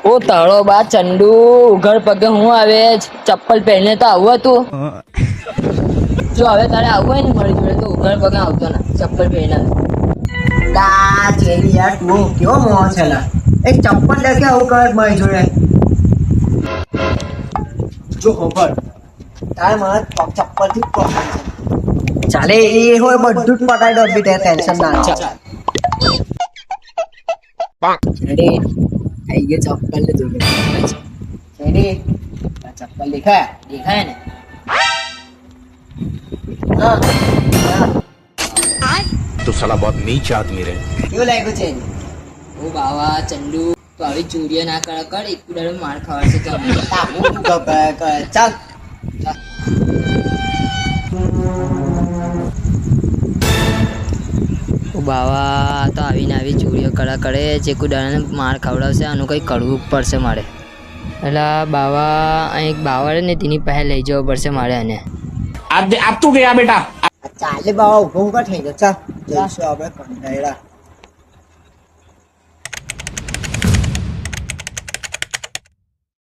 ઓ તાળો બા ચંડુ ઉઘડ પગે હું આવે ચપ્પલ પહેરીને તો આવું હતું. જો હવે તારે આવવું હોય ને મારી જોડે તો ઉઘડ પગે આવતો ને ચપ્પલ પહેરીને. લા ચેરી યાર તું કેવો મોહ છે લા એક ચપ્પલ લેકે આવું કર મારી જોડે જો ખબર તારે મને ચપ્પલ થી પ્રોબ્લેમ છે ચાલે એ હોય બધું જ પટાઈ દો બી ટેન્શન ના લે રેડી આઈ ગયો ચપ્પલ ને જોડે રેડી આ ચપ્પલ દેખાય ને હા तो साला बहुत नीच आदमी रहे. કેવું લાગ્યું છે ઓ બાવા ચંડુ તો આવી ચોરીઓ ના કર એક દાડો માર ખવાશે તો અમે. ચાલ ઓ બાવા તો આવીને આવી ચોરીઓ કરે જે કોઈ દાડાને માર ખવડાવશે આનું કંઈ કરવું પડશે મારે. એટલે બાવા અહીં એક બાવા ને તેની પાસે લઈ જવો પડશે મારે એને. अब तू गया बेटा. ચાલે બાવા ઉભો થઈ ગયો ચાલ જઈશું આપણે કંટાળ્યા